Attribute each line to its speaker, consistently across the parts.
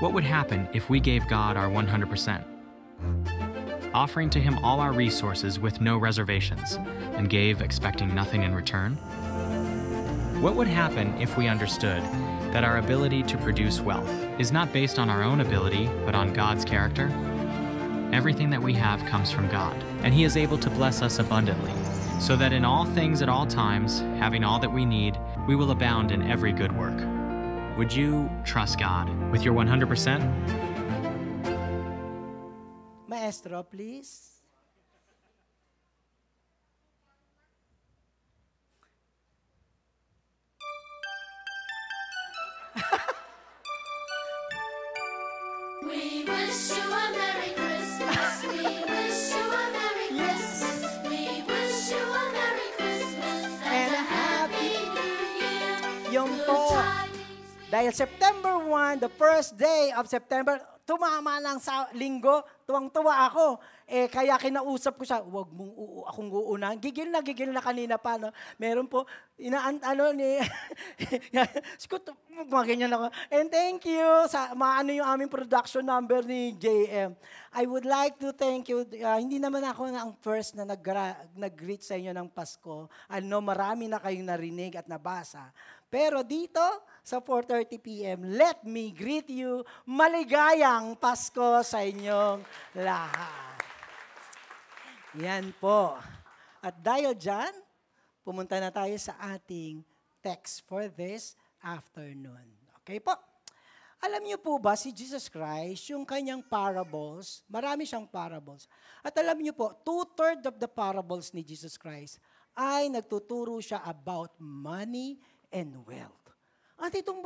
Speaker 1: What would happen if we gave God our 100%? Offering to Him all our resources with no reservations, and gave expecting nothing in return? What would happen if we understood that our ability to produce wealth is not based on our own ability, but on God's character? Everything that we have comes from God, and He is able to bless us abundantly, so that in all things at all times, having all that we need, we will abound in every good work. Would you trust God with your 100%?
Speaker 2: Maestro, please.
Speaker 3: We wish you a Merry Christmas. We wish you a Merry Christmas. We wish you a Merry Christmas and a Happy New Year.
Speaker 2: Yung po, dahil September 1, the first day of September, tumama lang sa linggo, tuwang-tuwa ako. Kaya kinausap ko siya, huwag mong akong uunahan. Gigil na kanina pa. No? Meron po, mga ganyan ako. And thank you sa maano yung aming production number ni JM. I would like to thank you. Hindi naman ako ang first na nag-greet sa inyo ng Pasko. Marami na kayong narinig at nabasa. Pero dito, sa 4:30 p.m., let me greet you. Maligayang Pasko sa inyong lahat. Yan po. At dahil dyan, pumunta na tayo sa ating text for this afternoon. Okay po? Alam niyo po ba, si Jesus Christ, yung kanyang parables, marami siyang parables. At alam niyo po, 2/3 of the parables ni Jesus Christ ay nagtuturo siya about money and wealth. At itong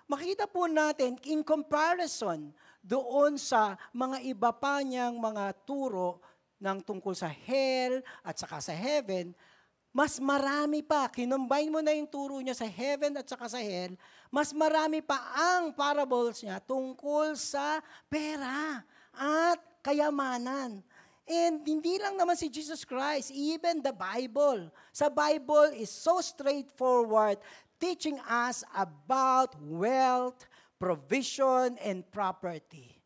Speaker 2: makikita po natin in comparison doon sa mga iba pa niyang mga turo ng tungkol sa hell at saka sa heaven, mas marami pa. Kinumbine mo na yung turo niya sa heaven at saka sa hell, mas marami pa ang parables niya tungkol sa pera at kayamanan. And hindi lang naman si Jesus Christ, even the Bible. Sa Bible is so straightforward, teaching us about wealth, provision, and property.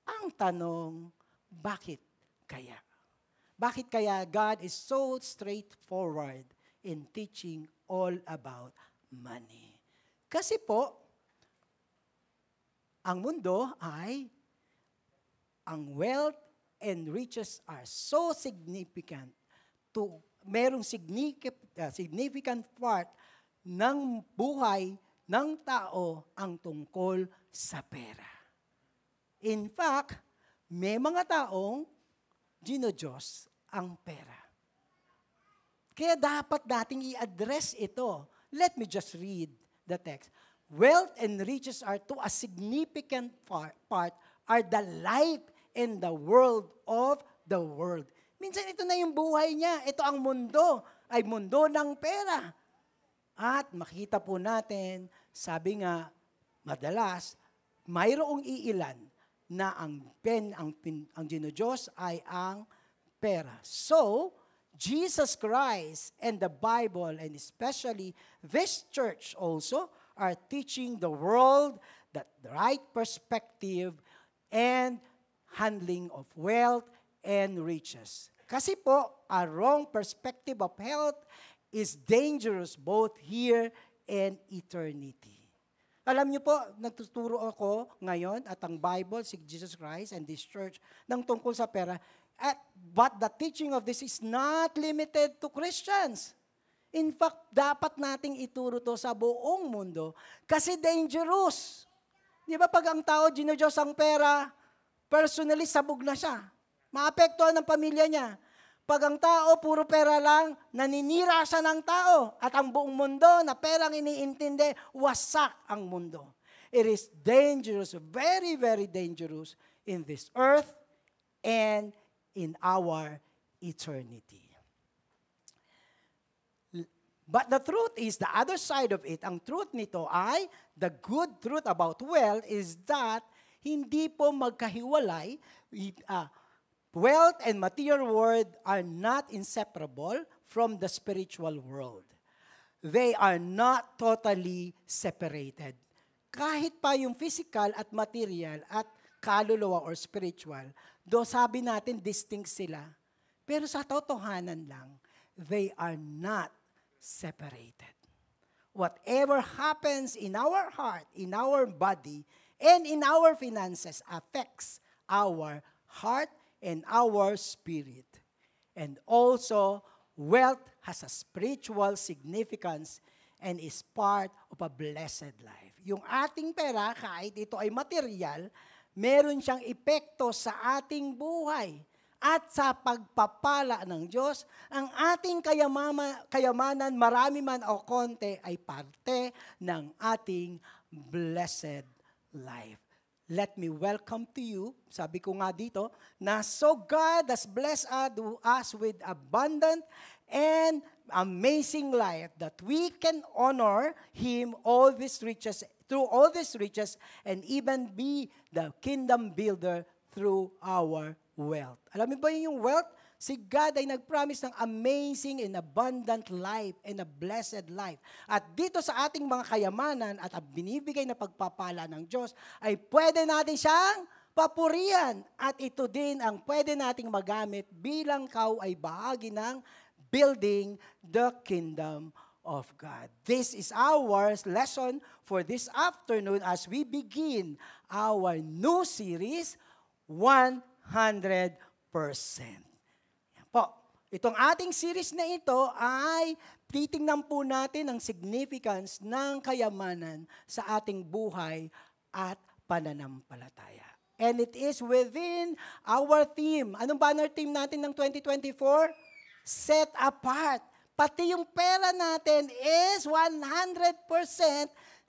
Speaker 2: Ang tanong, bakit kaya? Bakit kaya God is so straightforward in teaching all about money? Kasi po, ang mundo ay, ang wealth and riches are so significant merong significant part ng buhay ng tao ang tungkol sa pera. In fact, may mga taong ginodiyos ang pera. Kaya dapat nating i-address ito. Let me just read the text. Wealth and riches are to a significant part are the life and the world of the world. Minsan ito na yung buhay niya. Ito ang mundo, ay mundo ng pera. At makita po natin, sabi nga, madalas, mayroong iilan na ang ginodiyos ay ang pera. So, Jesus Christ and the Bible, and especially this church also, are teaching the world that the right perspective and handling of wealth and riches. Kasi po, a wrong perspective of health is dangerous both here and eternity. Alam niyo po, nagtuturo ako ngayon at ang Bible, si Jesus Christ and this church, ng tungkol sa pera. But the teaching of this is not limited to Christians. In fact, dapat nating ituro to sa buong mundo kasi dangerous. Di ba pag ang tao ginodiyos ang pera, personally sabog na siya. Maapektuhan ng pamilya niya. Pag ang tao puro pera lang, naninira siya ng tao at ang buong mundo na perang iniintindi, wasak ang mundo. It is dangerous, very, very dangerous in this earth and in our eternity. But the truth is, the other side of it, ang truth nito ay, the good truth about wealth is that hindi po magkahiwalay. Wealth and material world are not inseparable from the spiritual world. They are not totally separated. kahit pa yung physical at material at kaluluwa or spiritual, do sabi natin distinct sila. Pero sa totohanan lang, they are not separated. Whatever happens in our heart, in our body, and in our finances affects our heart and our spirit. And also, wealth has a spiritual significance and is part of a blessed life. Yung ating pera, kahit ito ay material, meron siyang epekto sa ating buhay. At sa pagpapala ng Diyos, ang ating kayamanan, marami man o konti, ay parte ng ating blessed life. Let me welcome to you, sabi ko nga dito, na so God has blessed us with abundant and amazing life that we can honor Him through all these riches and even be the kingdom builder through our wealth. Alam mo ba yung wealth? Si God ay nag-promise ng amazing and abundant life and a blessed life. At dito sa ating mga kayamanan at binibigay na pagpapala ng Diyos, ay pwede natin siyang papurihan. At ito din ang pwede nating magamit bilang ay bahagi ng building the kingdom of God. This is our lesson for this afternoon as we begin our new series, 100%. Yan po. Itong ating series na ito ay titingnan po natin ang significance ng kayamanan sa ating buhay at pananampalataya. And it is within our theme. Anong banner theme natin ng 2024? Set apart. Pati yung pera natin is 100%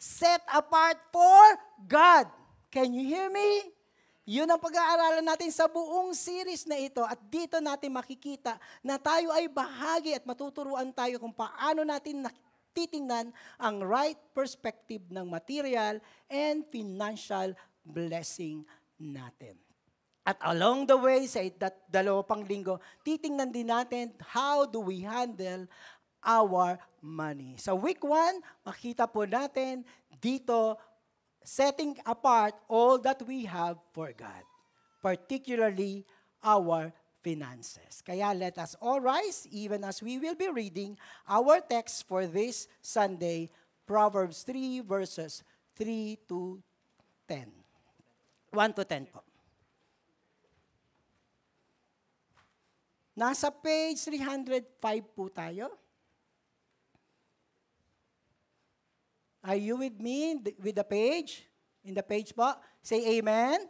Speaker 2: set apart for God. Can you hear me? Yun ang pag-aaralan natin sa buong series na ito at dito natin makikita na tayo ay bahagi at matuturuan tayo kung paano natin titingnan ang right perspective ng material and financial blessing natin. At along the way, sa dalawa pang linggo, titingnan din natin how do we handle our money. Sa week 1, makita po natin dito setting apart all that we have for God, particularly our finances. Kaya let us all rise, even as we will be reading our text for this Sunday, Proverbs 3 verses 3 to 10. 1 to 10 po. Nasa page 305 po tayo. Are you with me with the page? In the page po? Say amen.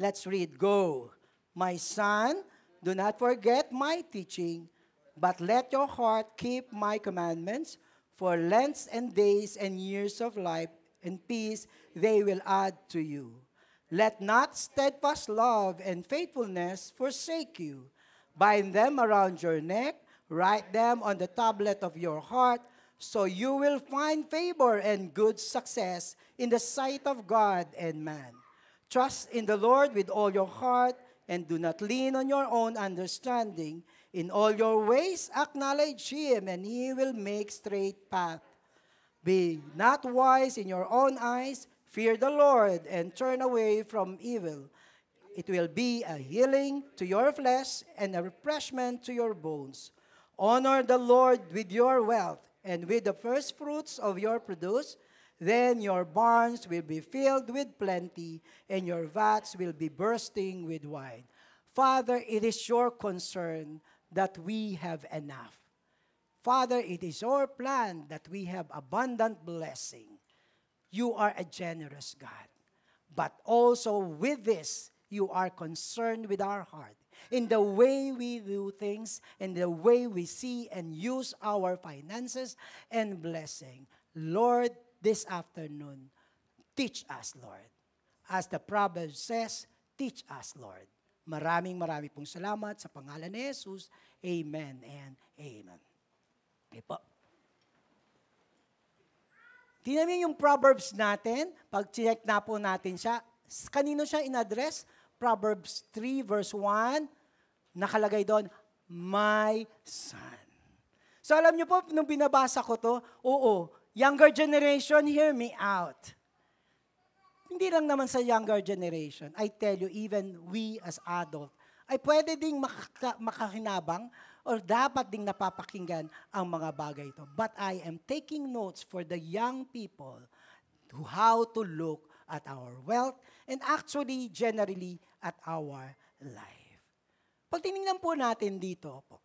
Speaker 2: Let's read. Go. My son, do not forget my teaching, but let your heart keep my commandments, for lengths and days and years of life and peace they will add to you. Let not steadfast love and faithfulness forsake you. Bind them around your neck, write them on the tablet of your heart, so you will find favor and good success in the sight of God and man. Trust in the Lord with all your heart and do not lean on your own understanding. In all your ways acknowledge Him and He will make straight path. Be not wise in your own eyes. Fear the Lord and turn away from evil. It will be a healing to your flesh and a refreshment to your bones. Honor the Lord with your wealth and with the first fruits of your produce, then your barns will be filled with plenty, and your vats will be bursting with wine. Father, it is your concern that we have enough. Father, it is your plan that we have abundant blessing. You are a generous God. But also with this, you are concerned with our heart, in the way we do things, in the way we see and use our finances and blessing. Lord, this afternoon, teach us, Lord. As the Proverbs says, teach us, Lord. Maraming pong salamat sa pangalan ni Jesus. Amen and amen. Okay po. Tingnan niyo yung Proverbs natin. Pag check na po natin siya, kanino siya in-address? Proverbs 3 verse 1, nakalagay doon, my son. So alam niyo po, nung binabasa ko to, younger generation, hear me out. Hindi lang naman sa younger generation. I tell you, even we as adult, ay pwede ding makahinabang or dapat ding napapakinggan ang mga bagay ito. But I am taking notes for the young people to how to look at our wealth and actually, generally, at our life. Pag tinignan po natin dito po,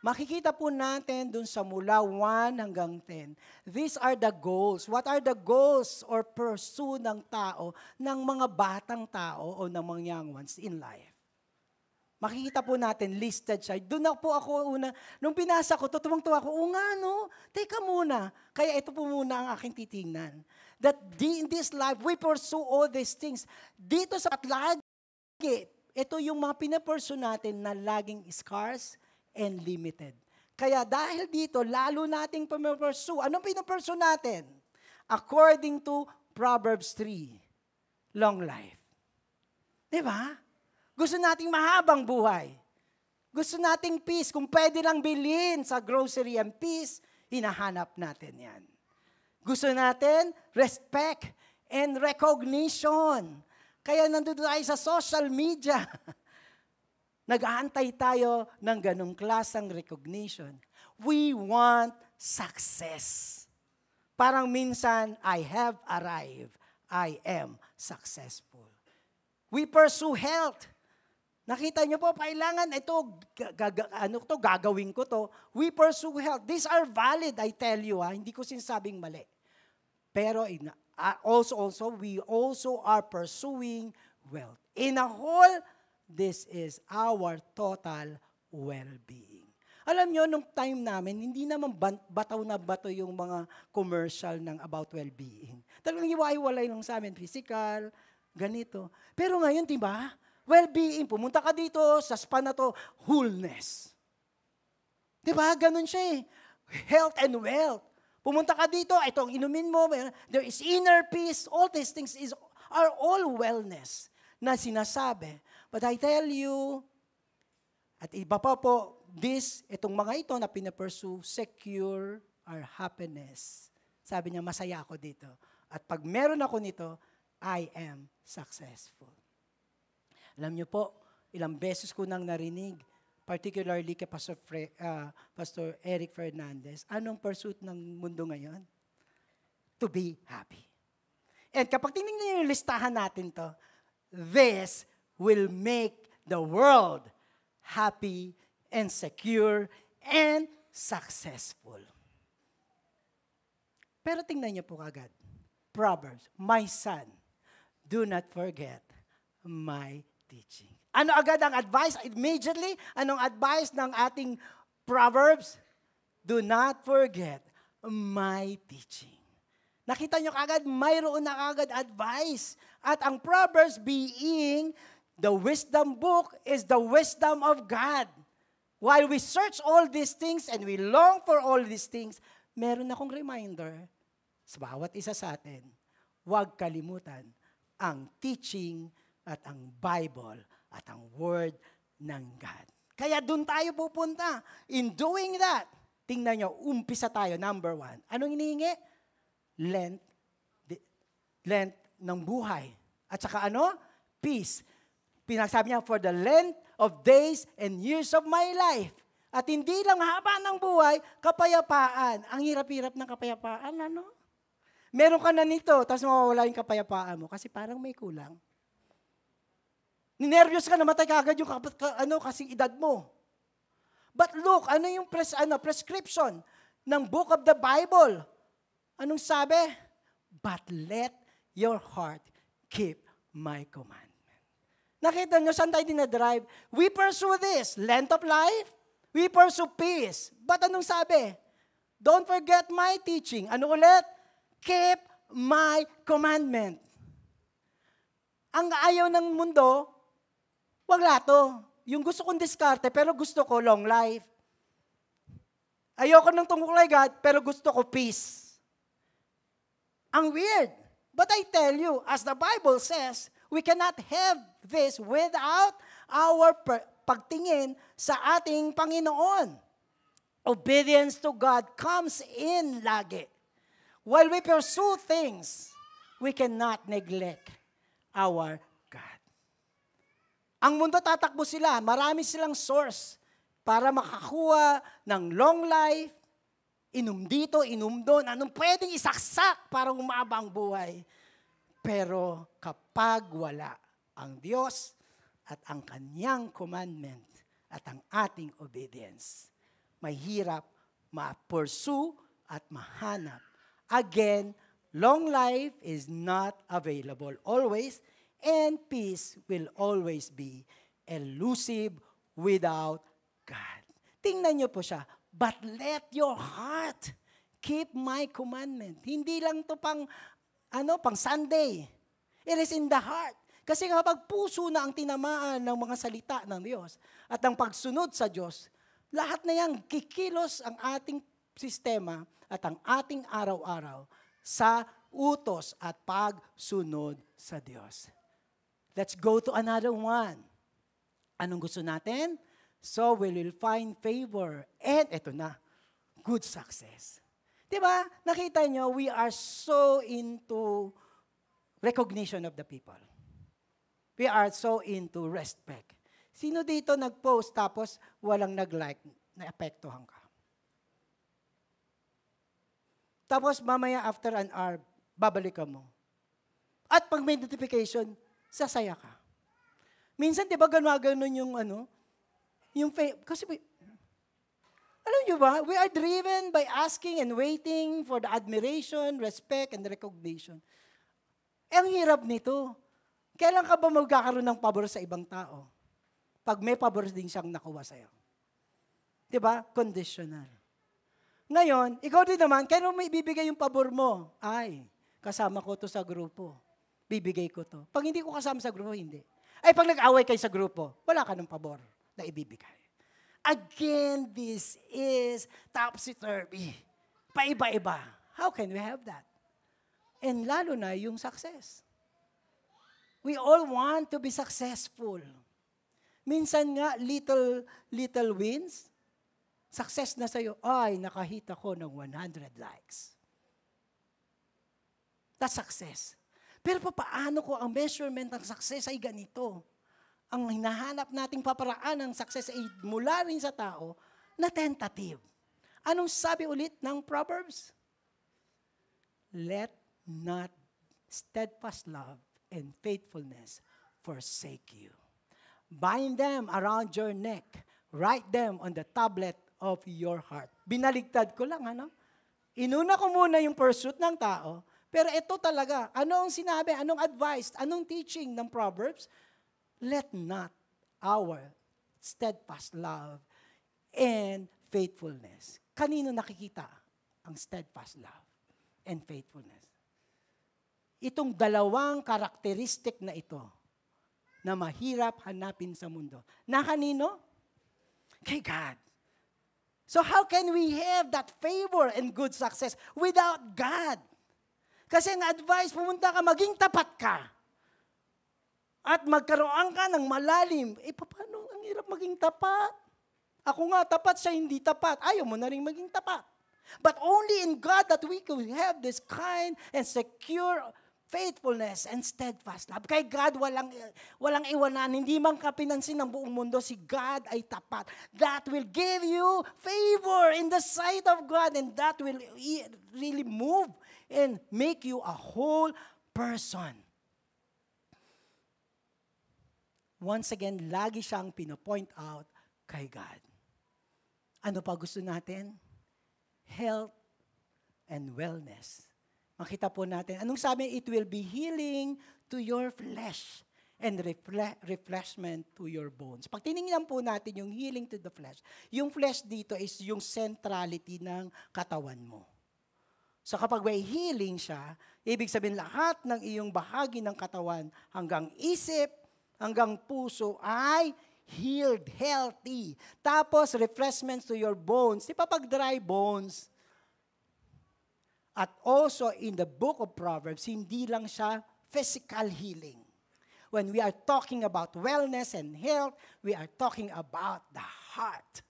Speaker 2: makikita po natin dun sa mula 1 hanggang 10. These are the goals. What are the goals or pursue ng tao, ng mga batang tao o ng mga young ones in life? Makikita po natin, listed siya. Doon na po ako una, nung pinasa ko, tuwang-tuwa ko, no, teka muna. Kaya ito po muna ang aking titingnan. That in this life, we pursue all these things. Dito sa lagi, ito yung mga pinapursue natin na laging scarce and limited. Kaya dahil dito, lalo nating pinapursue. Anong pinapursue natin? According to Proverbs 3, long life. Diba? Gusto nating mahabang buhay. Gusto nating peace. Kung pwede lang bilhin sa grocery and peace, hinahanap natin yan. Gusto natin respect and recognition. Kaya nandito tayo sa social media. Nag-aantay tayo ng ganong klasang recognition. We want success. Parang minsan, I have arrived. I am successful. We pursue health. Nakita niyo po, kailangan ito, gagawin ko to. We pursue health. These are valid, I tell you. Hindi ko sinasabing mali. Pero we also are pursuing wealth. In a whole, this is our total well-being. Alam niyo, nung time namin, hindi naman bataw na bato yung mga commercial ng about well-being. Talagang iwaiwalay lang sa amin, physical, ganito. Pero ngayon, di ba? Well-being, pumunta ka dito sa spa na to, wholeness. Di ba? Ganun siya eh. Health and wealth. Pumunta ka dito, ito ang inumin mo, there is inner peace, all these things are all wellness na sinasabi. But I tell you, at iba pa po, itong mga ito na pinapursue, secure our happiness. Sabi niya, masaya ako dito. At pag meron ako nito, I am successful. Alam niyo po, ilang beses ko nang narinig, particularly kay Pastor Eric Fernandez, anong pursuit ng mundo ngayon? To be happy. And kapag tingnan niyo yung listahan natin to, this will make the world happy and secure and successful. Pero tingnan niyo po agad. Proverbs, my son, do not forget my teaching. Ano agad ang advice? Immediately, anong advice ng ating Proverbs? Do not forget my teaching. Nakita nyo kagad, mayroon na kagad advice. At ang Proverbs being the wisdom book is the wisdom of God. While we search all these things and we long for all these things, meron akong reminder sa bawat isa sa atin, huwag kalimutan ang teaching at ang Bible at ang Word ng God. Kaya doon tayo pupunta. In doing that, tingnan nyo, umpisa tayo, number 1. Anong hinihingi? Length ng buhay. At saka ano? Peace. Pinagsabi niya, for the length of days and years of my life. At hindi lang haba ng buhay, kapayapaan. Ang hirap-hirap ng kapayapaan, ano? Meron ka na nito, tapos mawawala yung kapayapaan mo kasi parang may kulang. Ninervyos ka, namatay ka agad yung kasing edad mo. But look, ano yung prescription ng book of the Bible? Anong sabi? But let your heart keep my commandment. Nakita nyo, saan tayo dinadrive? We pursue this, length of life. We pursue peace. But anong sabi? Don't forget my teaching. Ano ulit? Keep my commandment. Ang ayaw ng mundo, wag lato. Yung gusto kong diskarte, pero gusto ko long life. Ayoko ng tungkol kay God, pero gusto ko peace. Ang weird. But I tell you, as the Bible says, we cannot have this without our pagtingin sa ating Panginoon. Obedience to God comes in lagi. While we pursue things, we cannot neglect our God. Ang mundo tatakbo sila, marami silang source para makakuha ng long life, inom dito, inom doon, anong pwedeng isaksak para umaba ang buhay. Pero kapag wala ang Diyos at ang Kanyang commandment at ang ating obedience, mahirap ma-pursue at mahanap. Again, long life is not available always, and peace will always be elusive without God. Tingnan niyo po siya, but let your heart keep my commandment. Hindi lang to pang Sunday. It is in the heart. Kasi kapag puso na ang tinamaan ng mga salita ng Diyos at ang pagsunod sa Diyos, lahat na yan kikilos ang ating sistema at ang ating araw-araw sa utos at pagsunod sa Diyos. Let's go to another one. Anong gusto natin? So we will find favor. And ito na, good success. Diba? Nakita nyo, we are so into recognition of the people. We are so into respect. Sino dito nag-post tapos walang nag-like, naapektuhan ka? Tapos mamaya after an hour, babalikan mo. At pag may notification, sasaya ka. Minsan, di ba, gano'n yung kasi, alam nyo ba, we are driven by asking and waiting for the admiration, respect, and recognition. Ang hirap nito. Kailan ka ba magkakaroon ng pabor sa ibang tao? Pag may pabor din siyang nakuha sa'yo. Di ba? Conditional. Ngayon, ikaw din naman, kailan mo ibibigay yung pabor mo? Ay, kasama ko to sa grupo. Bibigay ko to. Pag hindi ko kasama sa grupo, hindi. Ay, pag nag-away kayo sa grupo, wala ka ng pabor na ibibigay. Again, this is topsy-turvy. Paiba-iba. How can we have that? And lalo na yung success. We all want to be successful. Minsan nga, little wins, success na sa'yo, ay, nakahit ako ng 100 likes. That's success. Pero paano ko ang measurement ng success ay ganito? Ang hinahanap nating paparaan ng success ay mula rin sa tao na tentative. Anong sabi ulit ng Proverbs? Let not steadfast love and faithfulness forsake you. Bind them around your neck. Write them on the tablet of your heart. Binaligtad ko lang, Inuna ko muna yung pursuit ng tao, pero ito talaga, anong sinabi, anong advice, anong teaching ng Proverbs? Let not our steadfast love and faithfulness. Kanino nakikita ang steadfast love and faithfulness? Itong dalawang karakteristik na ito na mahirap hanapin sa mundo. Na kanino? Kay God. So how can we have that favor and good success without God? Kasi ang advice, pumunta ka, maging tapat ka. At magkaroon ka ng malalim. Paano ang hirap maging tapat? Ako nga, tapat siya, hindi tapat. Ayaw mo na rin maging tapat. But only in God that we could have this kind and secure faithfulness and steadfast love. Kay God, walang iwanan. Hindi man ka pinansin ng buong mundo, si God ay tapat. That will give you favor in the sight of God, and that will really move and make you a whole person. Once again, lagi siyang pinapoint out kay God. Ano pa gusto natin? Health and wellness. Makita po natin. Anong sabi? It will be healing to your flesh and refreshment to your bones. Pag tinignan po natin yung healing to the flesh, yung flesh dito is yung centrality ng katawan mo. So kapag may healing siya, ibig sabihin lahat ng iyong bahagi ng katawan hanggang isip, hanggang puso ay healed, healthy. Tapos refreshments to your bones. Di pa pag dry bones, at also in the book of Proverbs, hindi lang siya physical healing. When we are talking about wellness and health, we are talking about the heart.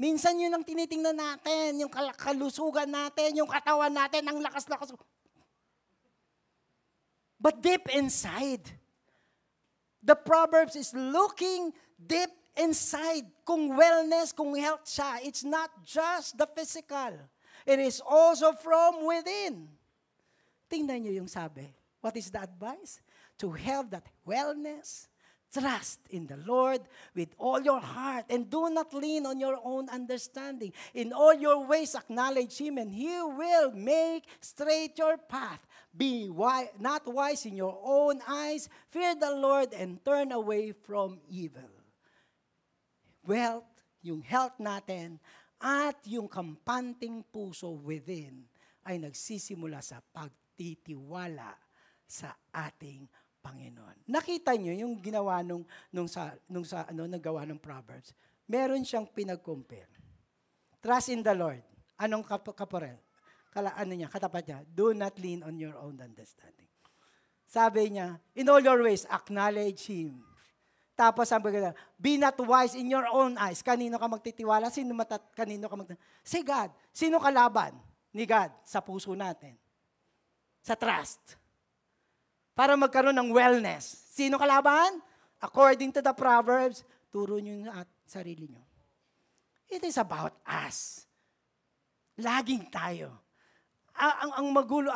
Speaker 2: Minsan yun ang tinitingnan natin, yung kalusugan natin, yung katawan natin, ang lakas-lakas. but deep inside. The Proverbs is looking deep inside. Kung wellness, kung health siya, it's not just the physical. It is also from within. Tingnan niyo yung sabi. What is the advice? To have that wellness, trust in the Lord with all your heart and do not lean on your own understanding. In all your ways acknowledge Him and He will make straight your path. Be not wise in your own eyes. Fear the Lord and turn away from evil. Wealth, yung health natin, at yung kampanting puso within ay nagsisimula sa pagtitiwala sa ating Panginoon. Nakita niyo yung ginawa nung nagawa ng Proverbs. Meron siyang pinag-compare. Trust in the Lord. Anong kaporel? Katapat niya, do not lean on your own understanding. Sabi niya, in all your ways, acknowledge Him. Tapos sabi niya, be not wise in your own eyes. Kanino ka magtitiwala? Kanino ka magtitiwala? Si God. Sino kalaban ni God sa puso natin? Sa trust. Para magkaroon ng wellness. Sino kalaban? According to the Proverbs, turo nyo at sarili nyo. It is about us. Laging tayo. Ang magulo,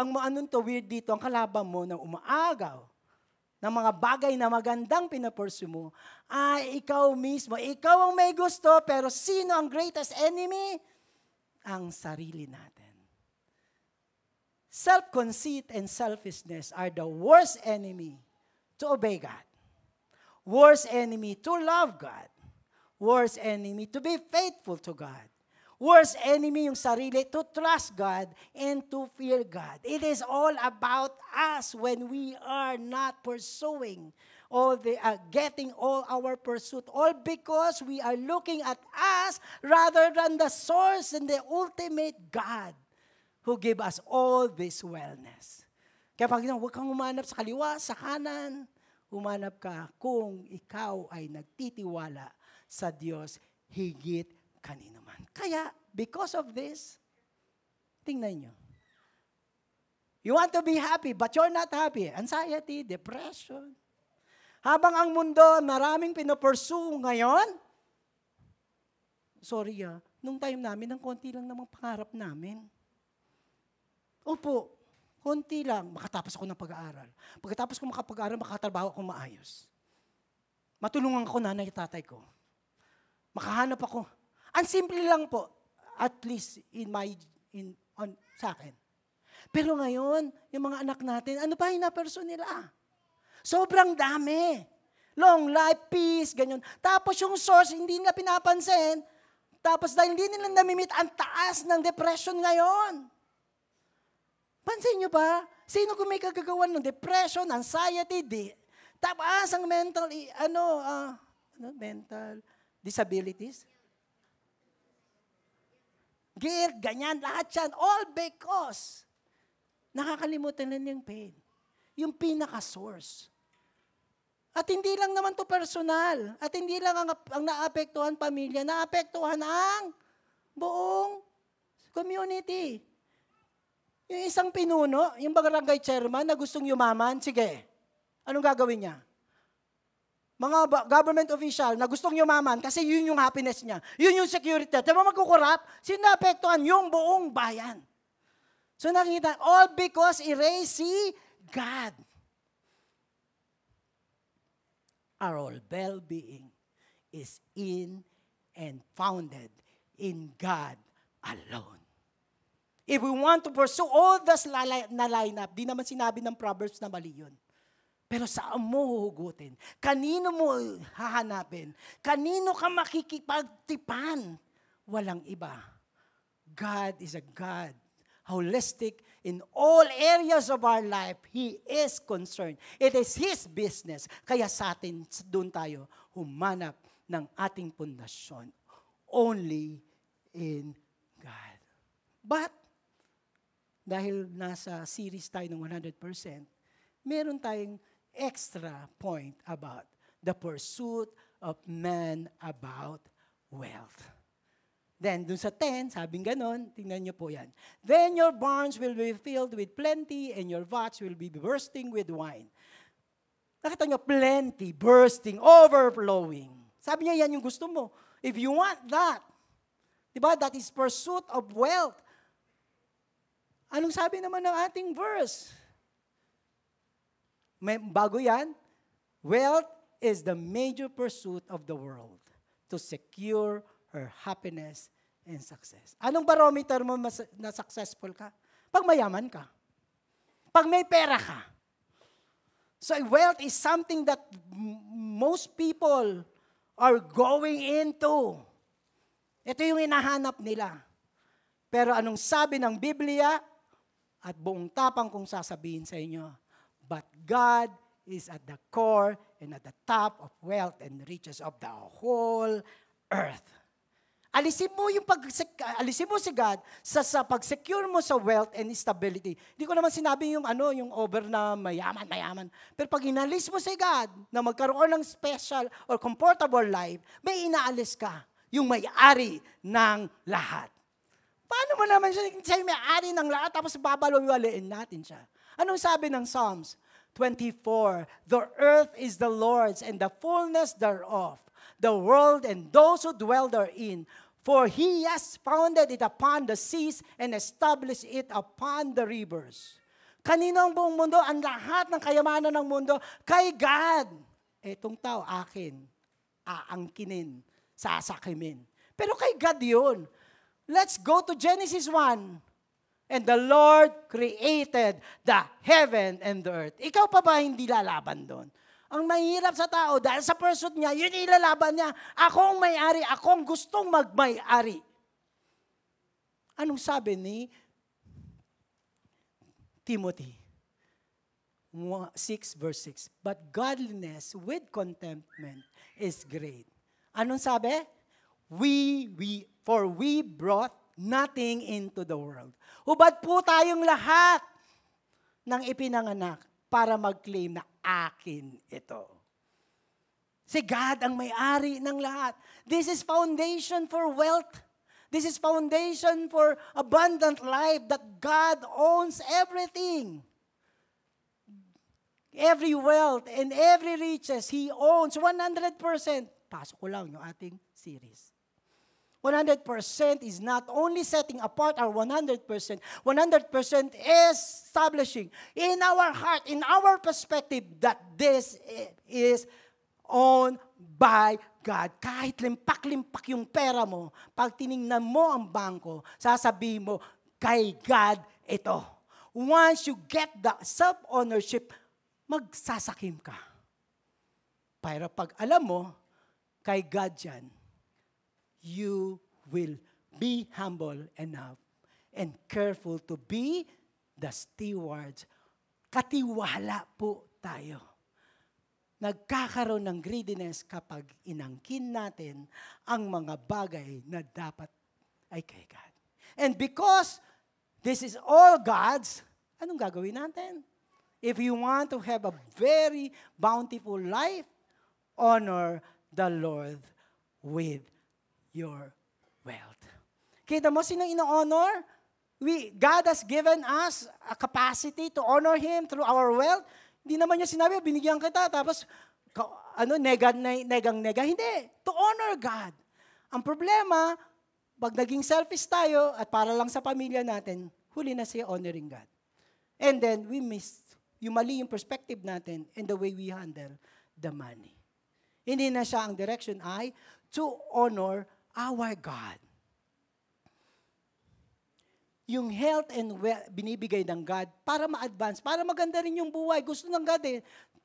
Speaker 2: weird dito, ang kalaban mo na umaagaw ng mga bagay na magandang pinapursu mo, ay ikaw mismo. Ikaw ang may gusto, pero sino ang greatest enemy? Ang sarili natin. Self-conceit and selfishness are the worst enemy to obey God. Worst enemy to love God. Worst enemy to be faithful to God. Worst enemy yung sarili to trust God and to fear God. It is all about us when we are not pursuing getting all our pursuit, all because we are looking at us rather than the source and the ultimate God who gave us all this wellness. Kaya pag huwag kang humanap sa kaliwa, sa kanan, humanap ka kung ikaw ay nagtitiwala sa Diyos higit kanino man. Kaya, because of this, tingnan nyo. You want to be happy, but you're not happy. Anxiety, depression. Habang ang mundo, maraming pinopursue ngayon, nung time namin, ang konti lang namang pangarap namin. Opo, konti lang, makatapos ako ng pag-aaral. Pagkatapos ko makapag-aaral, makatrabaho ako maayos. Matulungan ko nanay at tatay ko. Makahanap ako. Ang simple lang po, at least sa akin. Pero ngayon, yung mga anak natin, ano pa hinaperso nila? Sobrang dami. Long life, peace, ganyan. Tapos yung source, hindi nila pinapansin. Tapos dahil hindi nila namimit, ang taas ng depression ngayon. Pansin nyo ba? Sino kung may kagagawan ng depression, anxiety, taas ang mental disabilities? Guilt, ganyan, lahat yan. All because nakakalimutan na yung pain. Yung pinaka-source. At hindi lang naman to personal. At hindi lang ang naapektuhan pamilya, naapektuhan ang buong community. Yung isang pinuno, yung barangay chairman na gustong yumaman, sige, anong gagawin niya? Mga government official na gustong yumaman kasi yun yung happiness niya. Yun yung security. Diba magkukurap? Sino naapektuhan? Yung buong bayan. So nakikita, all because erase God. Our all well-being is in and founded in God alone. If we want to pursue all this na lineup, di naman sinabi ng Proverbs na mali yun. Pero saan mo huhugutin? Kanino mo hahanapin? Kanino ka makikipagtipan? Walang iba. God is a God, holistic in all areas of our life. He is concerned. It is His business. Kaya sa atin, doon tayo humanap ng ating pundasyon. Only in God. But, dahil nasa series tayo ng 100%, meron tayong extra point about the pursuit of man about wealth. Then, dun sa 10, sabing ganon, tingnan niyo po yan. Then your barns will be filled with plenty and your vats will be bursting with wine. Nakita niyo, plenty, bursting, overflowing. Sabi niya, yan yung gusto mo. If you want that, diba, that is pursuit of wealth. Anong sabi naman ng ating verse? Bago yan, wealth is the major pursuit of the world to secure her happiness and success. Anong barometer mo na successful ka? Pag mayaman ka. Pag may pera ka. So wealth is something that most people are going into. Ito yung hinahanap nila. Pero anong sabi ng Biblia? At buong tapang kong sasabihin sa inyo, but God is at the core and at the top of wealth and riches of the whole earth. Alisin mo si God sa pag-secure mo sa wealth and stability. Hindi ko naman sinabi yung over na mayaman. Pero pag inalis mo si God na magkaroon ng special or comfortable life, may inaalis ka, yung may-ari ng lahat. Paano mo naman siya yung may-ari ng lahat tapos babalawaliin natin siya? Anong sabi ng Psalms 24? The earth is the Lord's and the fullness thereof, the world and those who dwell therein. For He has founded it upon the seas and established it upon the rivers. Kanino ang buong mundo? Ang lahat ng kayamanan ng mundo kay God. Etong tao, akin, aangkinin, sasakimin. Pero kay God yun. Let's go to Genesis 1. And the Lord created the heaven and the earth. Ikaw pa ba hindi lalaban doon? Ang mahirap sa tao, dahil sa pursuit niya, yun ilalaban niya. Ako ang may-ari, ako ang gustong mag-may-ari. Anong sabi ni Timothy 6 verse 6? But godliness with contentment is great. Anong sabi? For we brought nothing into the world. Hubad po tayong lahat ng ipinanganak para mag-claim na akin ito. Si God ang may-ari ng lahat. This is foundation for wealth. This is foundation for abundant life that God owns everything. Every wealth and every riches He owns 100%. Pasok ko lang yung ating series. 100% is not only setting apart our 100%, 100% is establishing in our heart, in our perspective, that this is owned by God. Kahit limpak-limpak yung pera mo, pag tiningnan mo ang bangko, sasabihin mo, kay God ito. Once you get the self-ownership, magsasakim ka. Pero pag alam mo, kay God yan, you will be humble enough and careful to be the stewards. Katiwala po tayo. Nagkakaroon ng greediness kapag inangkin natin ang mga bagay na dapat ay kay God. And because this is all God's, anong gagawin natin? If you want to have a very bountiful life, honor the Lord with your wealth. Kita mo, sino ino-honor? God has given us a capacity to honor Him through our wealth. Hindi naman niya sinabi, binigyan kita, tapos, nega. Hindi. To honor God. Ang problema, pag naging selfish tayo, at para lang sa pamilya natin, huli na siya honoring God. And then, we miss, yung mali yung perspective natin and the way we handle the money. Hindi na siya ang direction ay to honor our God. Yung health and wealth, binibigay ng God para ma-advance, para maganda rin yung buhay. Gusto ng God eh.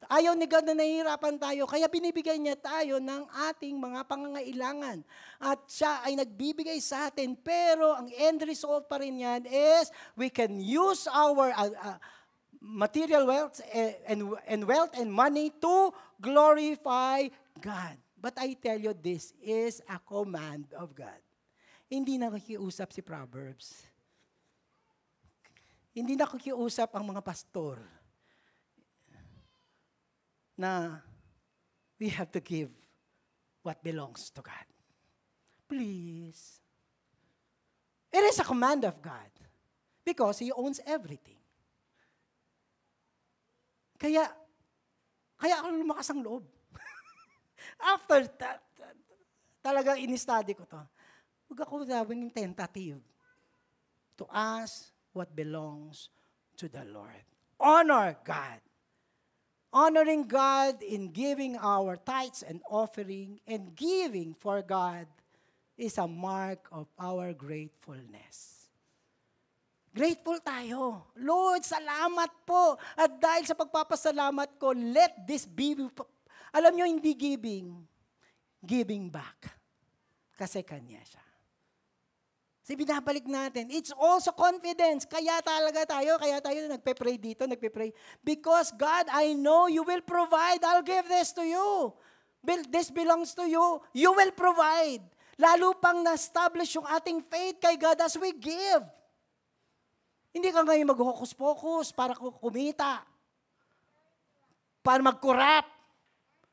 Speaker 2: Ayaw ni God na nahihirapan tayo, kaya binibigay niya tayo ng ating mga pangangailangan. At siya ay nagbibigay sa atin, pero ang end result pa rin yan is we can use our material wealth and wealth and money to glorify God. But I tell you, this is a command of God. Hindi nakikiusap si Proverbs. Hindi nakikiusap ang mga pastor na we have to give what belongs to God. Please. It is a command of God because He owns everything. Kaya ako lumakas ang loob. After that, talagang in-study ko to. Huwag ako sabing tentative to ask what belongs to the Lord. Honor God. Honoring God in giving our tithes and offering and giving for God is a mark of our gratefulness. Grateful tayo. Lord, salamat po. At dahil sa pagpapasalamat ko, let this be, alam nyo, hindi giving back. Kasi Kanya siya. Kasi binabalik natin. It's also confidence. Kaya tayo nagpe-pray dito, nagpe-pray. Because God, I know you will provide. I'll give this to you. This belongs to you. You will provide. Lalo pang na-establish yung ating faith kay God as we give. Hindi ka ngayon mag-hokus-pokus para kumita. Para mag-corrupt.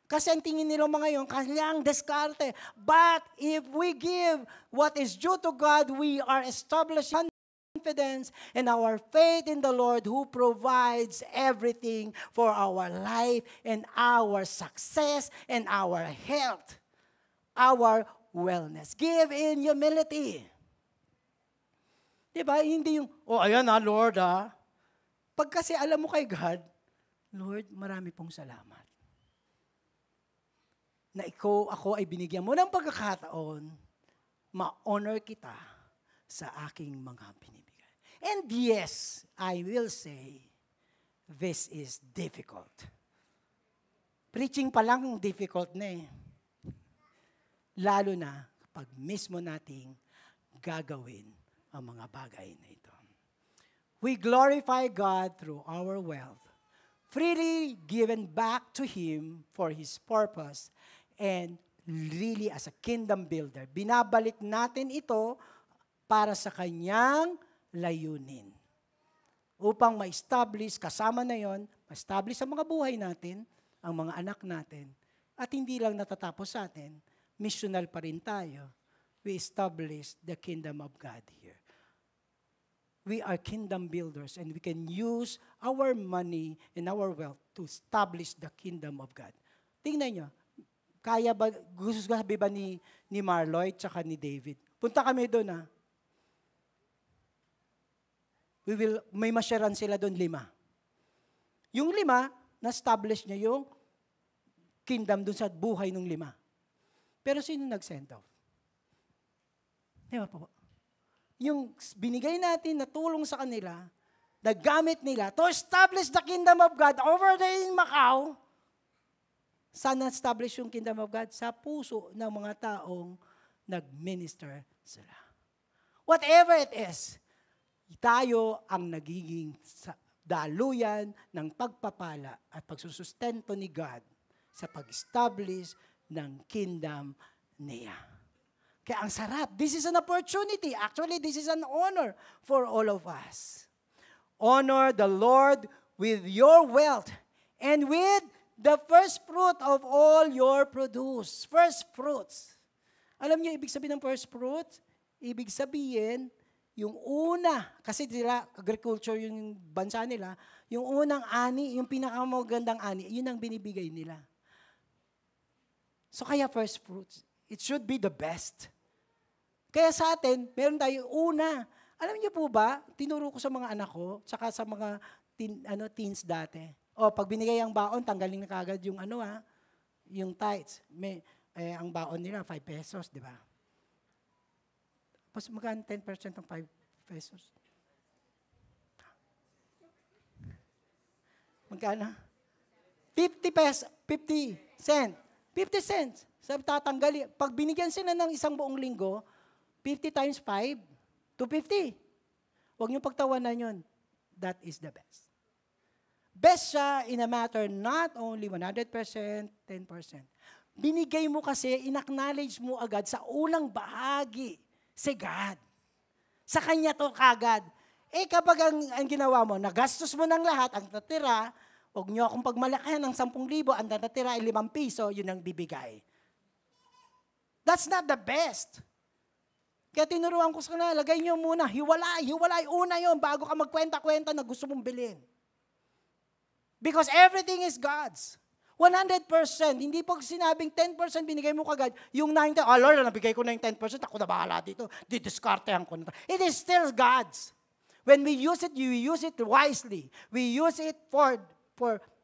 Speaker 2: Kasi ang tingin nila mga yun, kanyang diskarte. But if we give what is due to God, we are establishing confidence and our faith in the Lord who provides everything for our life and our success and our health, our wellness. Give in humility. Diba? Hindi yung, ayan Lord Pag kasi alam mo kay God, Lord, marami pong salamat. Na ako ay binigyan mo ng pagkakataon, ma-honor kita sa aking mga binibigay. And yes, I will say, this is difficult. Preaching pa lang difficult na Lalo na pag mismo nating gagawin ang mga bagay na ito. We glorify God through our wealth, freely given back to Him for His purpose, and really as a kingdom builder. Binabalik natin ito para sa Kanyang layunin. Upang ma-establish, kasama na yon, ma-establish sa mga buhay natin, ang mga anak natin, at hindi lang natatapos sa atin, missional pa rin tayo. We establish the kingdom of God here. We are kingdom builders and we can use our money and our wealth to establish the kingdom of God. Tingnan nyo, kaya ba, gusto sabi ba ni Marloy tsaka ni David? Punta kami doon may masyaran sila doon 5. Yung 5, na-establish niya yung kingdom doon sa buhay ng 5. Pero sino nag-send off? Di ba po? Yung binigay natin na tulong sa kanila, nagamit nila to establish the kingdom of God over there in Macau. Saan na-establish yung kingdom of God? Sa puso ng mga taong nag-minister sila. Whatever it is, tayo ang nagiging daluyan ng pagpapala at pagsusustento ni God sa pag-establish ng kingdom niya. Kaya ang sarap. This is an opportunity. Actually, this is an honor for all of us. Honor the Lord with your wealth and with the first fruit of all your produce. First fruits. Alam niyo, ibig sabihin ng first fruit? Ibig sabihin, yung una, kasi sila, agriculture yung bansa nila, yung unang ani, yung pinakamagandang ani, yun ang binibigay nila. So kaya first fruits, it should be the best. Kaya sa atin, meron tayo una. Alam niyo po ba, tinuro ko sa mga anak ko, tsaka sa mga teens dati. Pag binigay ang baon, tanggalin na kagad yung yung tithes. Ang baon nila, 5 pesos, di ba? Mas magkano 10% ng 5 pesos? Magkano? 50 pesos, 50 cent. 50 cents. Sabi tatanggali. Pag binigyan sila ng isang buong linggo, 50 times 5, 250. Huwag niyong pagtawanan yun. That is the best. Best siya in a matter not only 100%, 10%. Binigay mo kasi, in-acknowledge mo agad sa unang bahagi si God. Sa Kanya to kagad. Kapag ang ginawa mo, nagastos mo ng lahat, ang tatira, huwag niyo akong pagmalakayan ng 10,000, ang tatira ay 5 piso, yun ang bibigay. That's not the best. Kaya tinuruan ko sa kanila, lagay nyo muna, hiwalay, una yon bago ka magkwenta-kwenta na gusto mong bilhin. Because everything is God's. 100%. Hindi po sinabing 10% binigay mo kagad, yung 90%, Lord, nabigay ko na yung 10%, ako na bahala dito, didiskartehan ko na. It is still God's. When we use it, we use it wisely. We use it for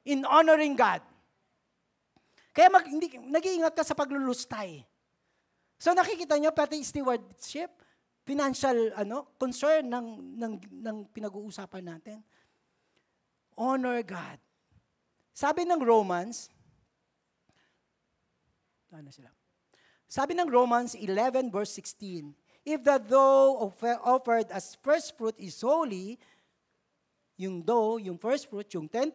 Speaker 2: in honoring God. Kaya nag-iingat ka sa paglulustay. So nakikita nyo, pati stewardship, financial concern ng pinag-uusapan natin. Honor God. Sabi ng Romans, Sabi ng Romans 11 verse 16, if the dough offered as first fruit is holy, yung dough, yung first fruit, yung 10%,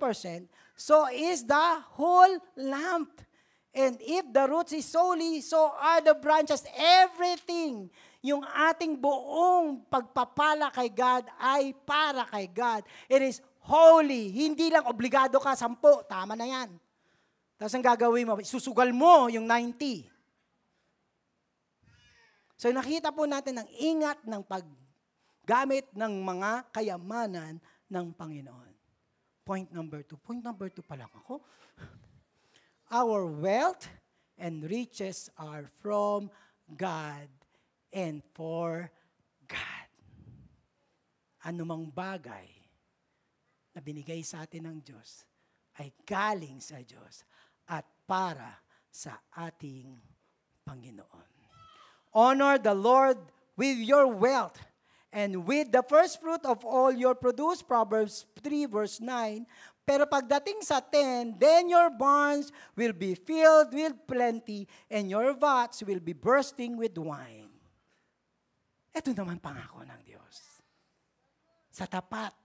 Speaker 2: so is the whole lamp. And if the roots is holy, so are the branches. Everything, yung ating buong pagpapala kay God ay para kay God. It is holy. Hindi lang obligado ka, 10. Tama na yan. Tapos ang gagawin mo, susugal mo yung 90. So nakita po natin ang ingat ng paggamit ng mga kayamanan ng Panginoon. Point number 2. Point number 2 pa lang ako. Our wealth and riches are from God and for God. Anumang bagay na binigay sa atin ng Diyos ay galing sa Diyos at para sa ating Panginoon. Honor the Lord with your wealth and with the first fruit of all your produce, Proverbs 3 verse 9. Pero pagdating sa 10, then your barns will be filled with plenty and your vats will be bursting with wine. Ito naman pangako ng Diyos. Sa tapat,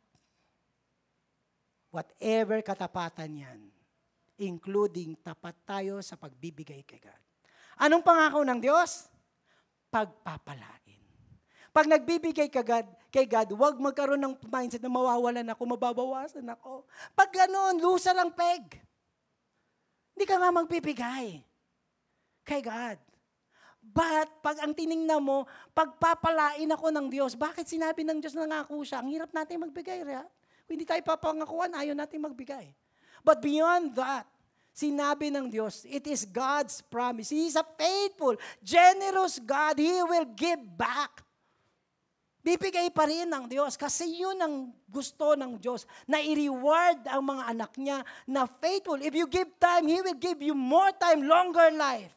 Speaker 2: whatever katapatan yan, including tapat tayo sa pagbibigay kay God. Anong pangako ng Diyos? Pagpapalain. Pag nagbibigay kay God, huwag magkaroon ng mindset na mawawalan ako, mababawasan ako. Pag gano'n, loser ang peg. Hindi ka nga magbibigay kay God. But pag ang tiningnan mo, pagpapalain ako ng Diyos, bakit sinabi ng Diyos na nangako siya? Ang hirap natin magbigay, right? Kung hindi tayo papangakuan, ayaw natin magbigay. But beyond that, sinabi ng Diyos, it is God's promise. He is a faithful, generous God. He will give back. Bibigay pa rin ng Diyos kasi yun ang gusto ng Diyos na i-reward ang mga anak niya na faithful. If you give time, He will give you more time, longer life.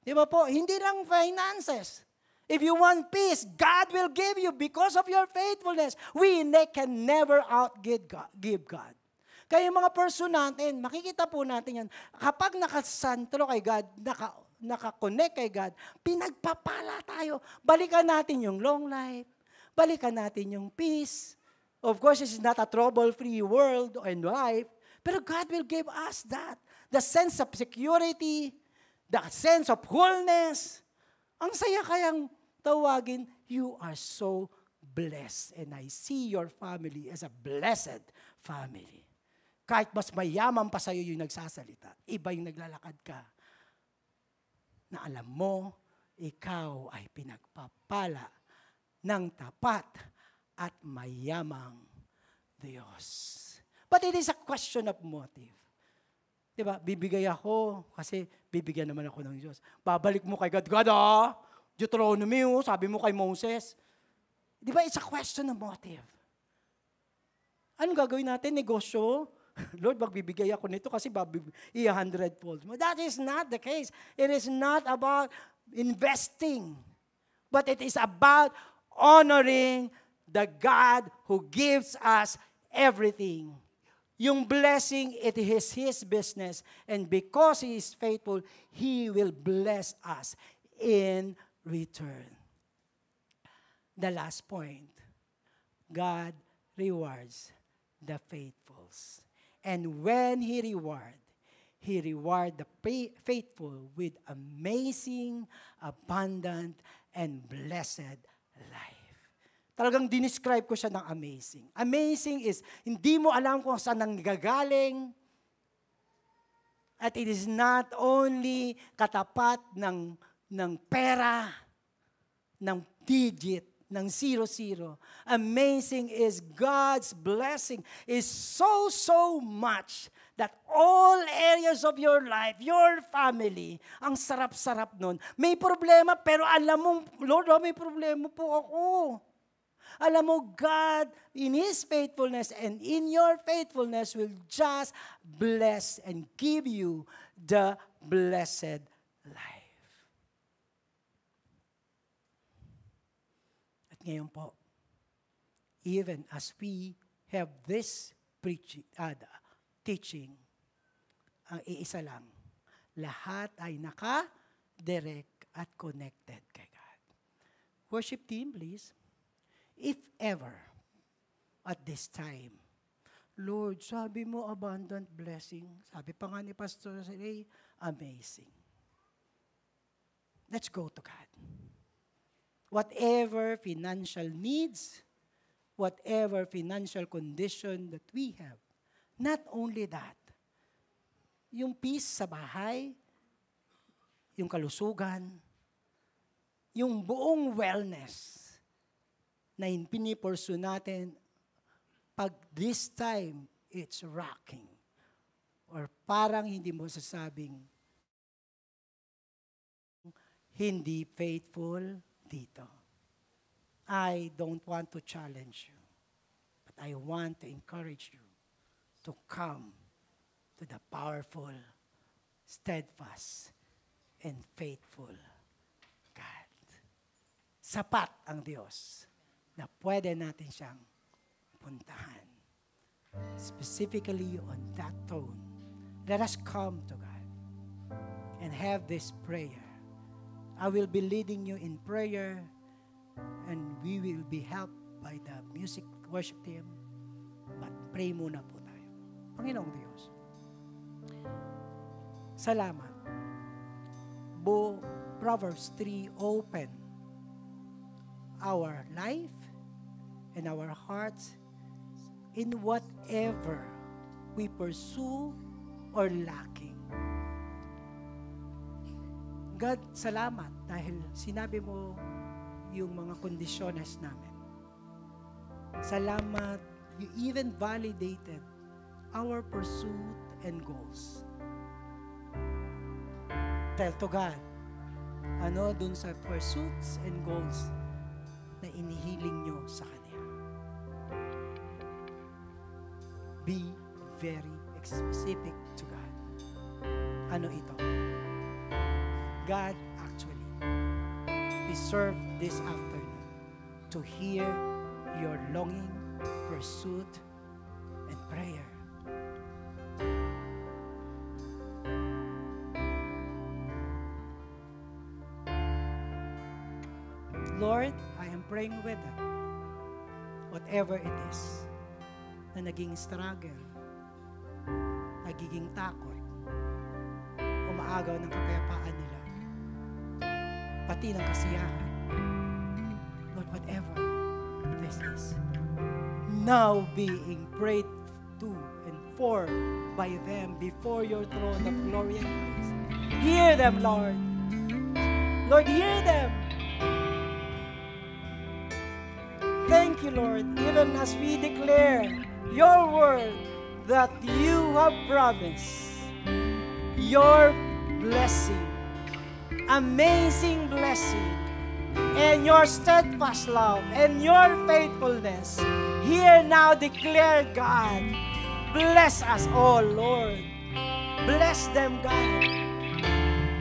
Speaker 2: Di ba po? Hindi lang finances. If you want peace, God will give you because of your faithfulness. We can never outgive God. Kaya yung mga person natin, makikita po natin yan, kapag nakasantro kay God, nakakonect kay God, pinagpapala tayo. Balikan natin yung long life. Balikan natin yung peace. Of course, this is not a trouble-free world and life, pero God will give us that. The sense of security, the sense of wholeness. Ang saya kayang tawagin, you are so blessed. And I see your family as a blessed family. Kahit mas mayaman pa sa'yo yung nagsasalita, iba yung naglalakad ka, na alam mo, ikaw ay pinagpapala ng tapat at mayamang Diyos. But it is a question of motive. Diba? Bibigay ako kasi bibigyan naman ako ng Diyos. Babalik mo kay God, Deuteronomy, sabi mo kay Moses. Diba? It's a question of motive. Anong gagawin natin? Negosyo? Lord, magbibigay ako nito kasi i-100-fold mo. That is not the case. It is not about investing. But it is about honoring the God who gives us everything. Yung blessing, it is His business. And because He is faithful, He will bless us in return. The last point, God rewards the faithfuls. And when He reward the faithful with amazing, abundant, and blessed life. Talagang dinescribe ko siya ng amazing. Amazing is, hindi mo alam kung saan nanggagaling. At it is not only katapat ng pera, ng digit, ng 00. Amazing is God's blessing is so much that all areas of your life, your family, ang sarap-sarap nun. May problema, pero alam mo, Lord, may problema po ako. Alam mo, God, in His faithfulness and in your faithfulness will just bless and give you the blessed life. At ngayon po, even as we have this teaching, ang iisa lang, lahat ay naka-direct at connected kay God. Worship team, please. If ever, at this time, Lord, sabi mo abundant blessing. Sabi pa nga ni Pastor Ray, amazing. Let's go to God. Whatever financial needs, whatever financial condition that we have, not only that, yung peace sa bahay, yung kalusugan, yung buong wellness na pinipursu natin pag this time it's rocking or parang hindi mo sasabing hindi faithful dito. I don't want to challenge you, but I want to encourage you to come to the powerful, steadfast, and faithful God. Sapat ang Diyos na pwede natin siyang puntahan. Specifically on that tone, let us come to God and have this prayer. I will be leading you in prayer and we will be helped by the music worship team. But pray muna po tayo. Panginoong Diyos, salamat. Proverbs 3 open our life and our hearts in whatever we pursue or lacking. God, salamat dahil sinabi mo yung mga kondisyones namin. Salamat, you even validated our pursuit and goals. Tell to God, ano dun sa pursuits and goals na inihiling nyo sa Kanya. Be very specific to God. Ano ito? God, actually, we serve this afternoon to hear your longing, pursuit, and prayer. Lord, I am praying with them. Whatever it is na naging struggle, nagiging takot, umaagaw ng kapayapaan nila, pati ng kasiyahan. Lord, whatever this is, now being prayed to and for by them before your throne of glory and grace. Hear them, Lord. Lord, hear them. Thank you, Lord, even as we declare your word that you have promised your blessing, amazing blessing, and your steadfast love and your faithfulness. Here now declare, God, bless us all, Lord. Bless them, God.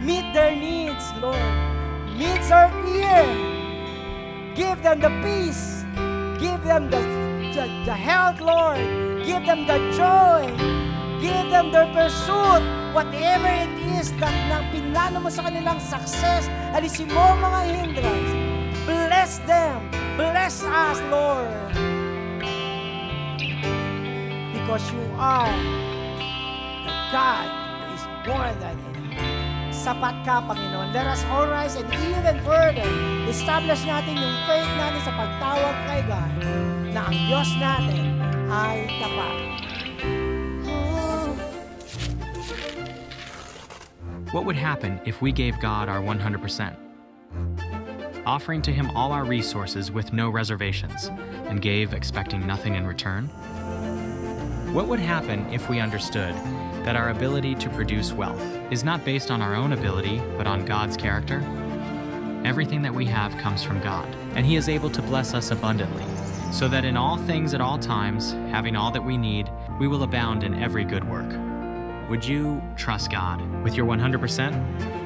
Speaker 2: Meet their needs, Lord. Meet our fear. Give them the peace. Give them the health, Lord. Give them the joy. Give them their pursuit. Whatever it is that pinlano mo sa kanilang success, alisin mo ang mga hindrance. Bless them. Bless us, Lord. Because you are the God who is more than enough. Sapat ka, Panginoon. Let us all rise and even further establish natin yung faith natin sa pagtawag kay God na ang Diyos natin ay tapat.
Speaker 1: What would happen if we gave God our 100%? offering to him all our resources with no reservations, and gave expecting nothing in return? What would happen if we understood that our ability to produce wealth is not based on our own ability, but on God's character? Everything that we have comes from God, and He is able to bless us abundantly, so that in all things at all times, having all that we need, we will abound in every good work. Would you trust God with your 100%?